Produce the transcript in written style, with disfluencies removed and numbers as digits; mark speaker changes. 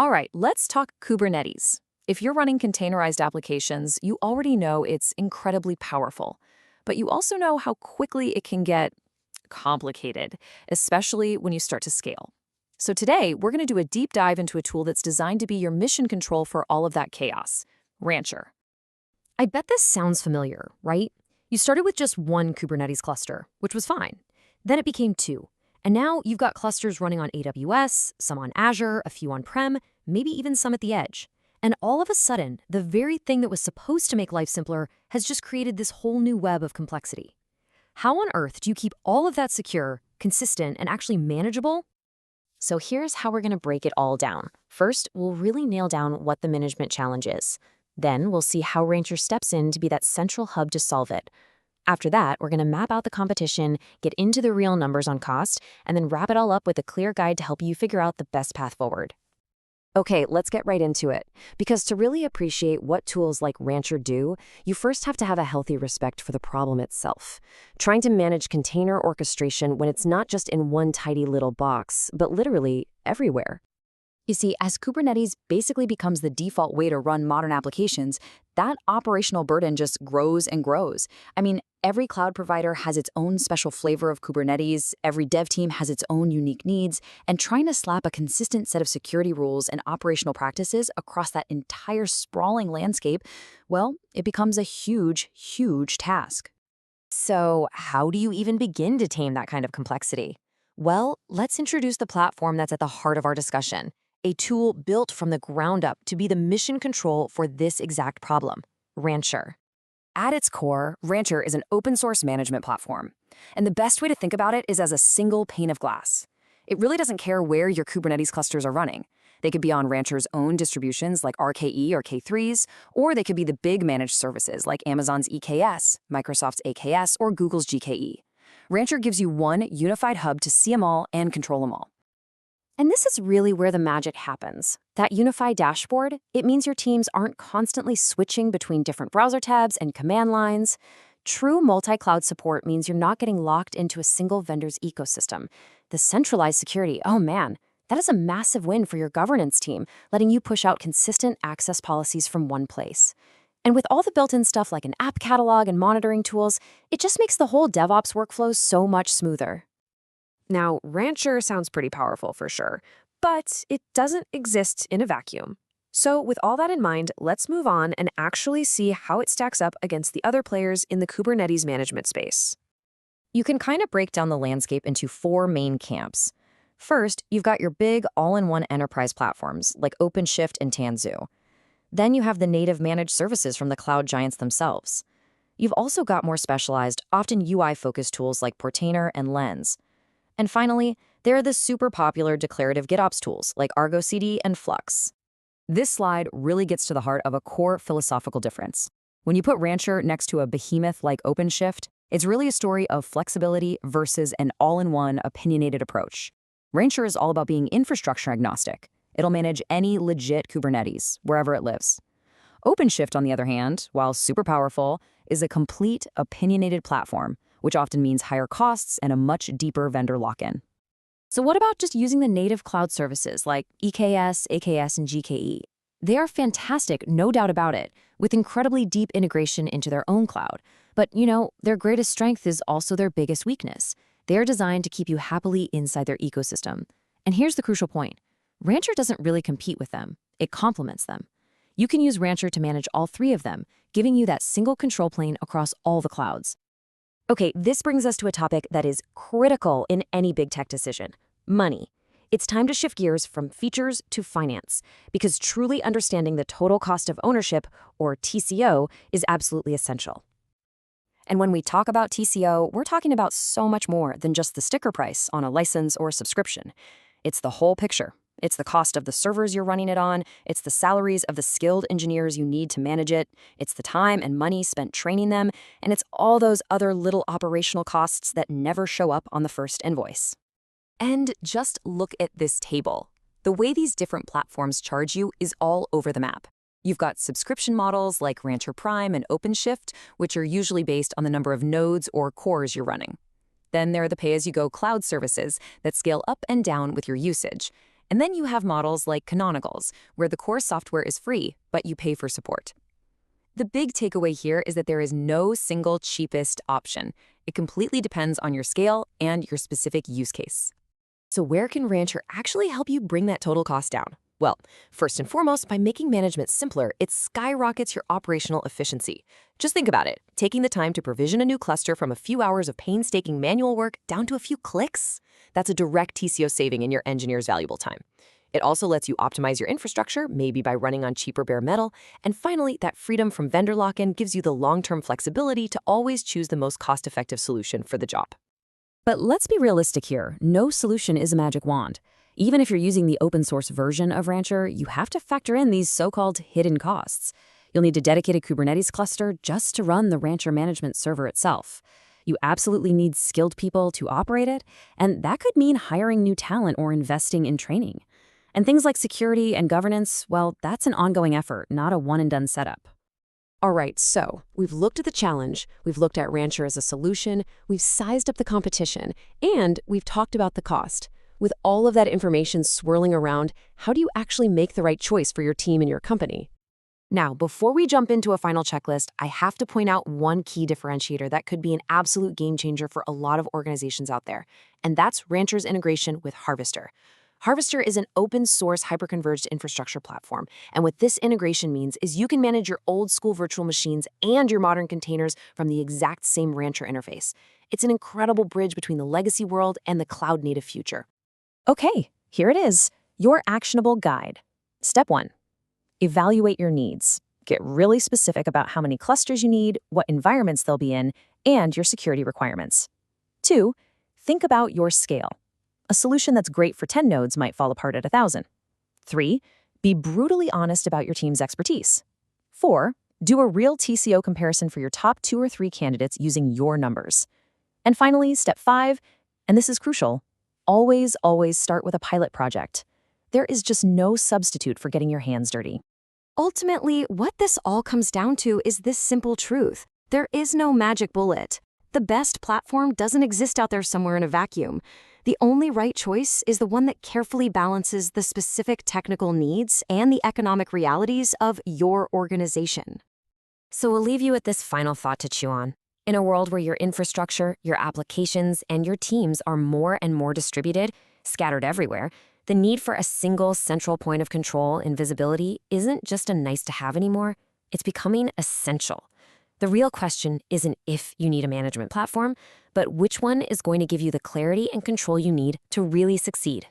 Speaker 1: All right, let's talk Kubernetes. If you're running containerized applications, you already know it's incredibly powerful. But you also know how quickly it can get complicated, especially when you start to scale. So today, we're going to do a deep dive into a tool that's designed to be your mission control for all of that chaos, Rancher.
Speaker 2: I bet this sounds familiar, right? You started with just one Kubernetes cluster, which was fine. Then it became two. And now you've got clusters running on AWS, some on Azure, a few on-prem, maybe even some at the edge. And all of a sudden, the very thing that was supposed to make life simpler has just created this whole new web of complexity. How on earth do you keep all of that secure, consistent, and actually manageable?
Speaker 3: So here's how we're going to break it all down. First, we'll really nail down what the management challenge is. Then we'll see how Rancher steps in to be that central hub to solve it. After that, we're going to map out the competition, get into the real numbers on cost, and then wrap it all up with a clear guide to help you figure out the best path forward.
Speaker 4: Okay, let's get right into it. Because to really appreciate what tools like Rancher do, you first have to have a healthy respect for the problem itself. Trying to manage container orchestration when it's not just in one tidy little box, but literally everywhere.
Speaker 1: You see, as Kubernetes basically becomes the default way to run modern applications, that operational burden just grows and grows. I mean, every cloud provider has its own special flavor of Kubernetes, every dev team has its own unique needs, and trying to slap a consistent set of security rules and operational practices across that entire sprawling landscape, well, it becomes a huge, huge task.
Speaker 4: So, how do you even begin to tame that kind of complexity? Well, let's introduce the platform that's at the heart of our discussion. A tool built from the ground up to be the mission control for this exact problem, Rancher. At its core, Rancher is an open-source management platform. And the best way to think about it is as a single pane of glass. It really doesn't care where your Kubernetes clusters are running. They could be on Rancher's own distributions like RKE or K3s, or they could be the big managed services like Amazon's EKS, Microsoft's AKS, or Google's GKE. Rancher gives you one unified hub to see them all and control them all. And this is really where the magic happens. That unified dashboard, it means your teams aren't constantly switching between different browser tabs and command lines. True multi-cloud support means you're not getting locked into a single vendor's ecosystem. The centralized security, oh man, that is a massive win for your governance team, letting you push out consistent access policies from one place. And with all the built-in stuff like an app catalog and monitoring tools, it just makes the whole DevOps workflow so much smoother. Now, Rancher sounds pretty powerful for sure, but it doesn't exist in a vacuum. So with all that in mind, let's move on and actually see how it stacks up against the other players in the Kubernetes management space. You can kind of break down the landscape into four main camps. First, you've got your big all-in-one enterprise platforms like OpenShift and Tanzu. Then you have the native managed services from the cloud giants themselves. You've also got more specialized, often UI-focused tools like Portainer and Lens. And finally, there are the super popular declarative GitOps tools like Argo CD and Flux. This slide really gets to the heart of a core philosophical difference. When you put Rancher next to a behemoth like OpenShift, it's really a story of flexibility versus an all-in-one opinionated approach. Rancher is all about being infrastructure agnostic. It'll manage any legit Kubernetes, wherever it lives. OpenShift, on the other hand, while super powerful, is a complete opinionated platform, which often means higher costs and a much deeper vendor lock-in. So what about just using the native cloud services like EKS, AKS, and GKE? They are fantastic, no doubt about it, with incredibly deep integration into their own cloud. But, their greatest strength is also their biggest weakness. They are designed to keep you happily inside their ecosystem. And here's the crucial point. Rancher doesn't really compete with them. It complements them. You can use Rancher to manage all three of them, giving you that single control plane across all the clouds. Okay, this brings us to a topic that is critical in any big tech decision: money. It's time to shift gears from features to finance, because truly understanding the total cost of ownership, or TCO, is absolutely essential. And when we talk about TCO, we're talking about so much more than just the sticker price on a license or subscription. It's the whole picture. It's the cost of the servers you're running it on, it's the salaries of the skilled engineers you need to manage it, it's the time and money spent training them, and it's all those other little operational costs that never show up on the first invoice. And just look at this table. The way these different platforms charge you is all over the map. You've got subscription models like Rancher Prime and OpenShift, which are usually based on the number of nodes or cores you're running. Then there are the pay-as-you-go cloud services that scale up and down with your usage.
Speaker 1: And then you have models like Canonicals, where the core software is free, but you pay for support. The big takeaway here is that there is no single cheapest option. It completely depends on your scale and your specific use case.
Speaker 4: So where can Rancher actually help you bring that total cost down? Well, first and foremost, by making management simpler, it skyrockets your operational efficiency. Just think about it, taking the time to provision a new cluster from a few hours of painstaking manual work down to a few clicks. That's a direct TCO saving in your engineer's valuable time. It also lets you optimize your infrastructure, maybe by running on cheaper bare metal. And finally, that freedom from vendor lock-in gives you the long-term flexibility to always choose the most cost-effective solution for the job.
Speaker 1: But let's be realistic here. No solution is a magic wand. Even if you're using the open source version of Rancher, you have to factor in these so-called hidden costs. You'll need a dedicated Kubernetes cluster just to run the Rancher management server itself. You absolutely need skilled people to operate it, and that could mean hiring new talent or investing in training. And things like security and governance, well, that's an ongoing effort, not a one-and-done setup.
Speaker 4: All right, so we've looked at the challenge, we've looked at Rancher as a solution, we've sized up the competition, and we've talked about the cost. With all of that information swirling around, how do you actually make the right choice for your team and your company? Now, before we jump into a final checklist, I have to point out one key differentiator that could be an absolute game changer for a lot of organizations out there, and that's Rancher's integration with Harvester. Harvester is an open-source hyper-converged infrastructure platform, and what this integration means is you can manage your old-school virtual machines and your modern containers from the exact same Rancher interface. It's an incredible bridge between the legacy world and the cloud-native future.
Speaker 3: Okay, here it is, your actionable guide. Step 1. Evaluate your needs. Get really specific about how many clusters you need, what environments they'll be in, and your security requirements. 2. Think about your scale. A solution that's great for 10 nodes might fall apart at 1,000. 3. Be brutally honest about your team's expertise. 4. Do a real TCO comparison for your top 2 or 3 candidates using your numbers. And finally, step 5, and this is crucial, always start with a pilot project. There is just no substitute for getting your hands dirty.
Speaker 2: Ultimately, what this all comes down to is this simple truth. There is no magic bullet. The best platform doesn't exist out there somewhere in a vacuum. The only right choice is the one that carefully balances the specific technical needs and the economic realities of your organization.
Speaker 3: So we'll leave you with this final thought to chew on. In a world where your infrastructure, your applications, and your teams are more and more distributed, scattered everywhere, the need for a single central point of control and visibility isn't just a nice-to-have anymore, it's becoming essential. The real question isn't if you need a management platform, but which one is going to give you the clarity and control you need to really succeed.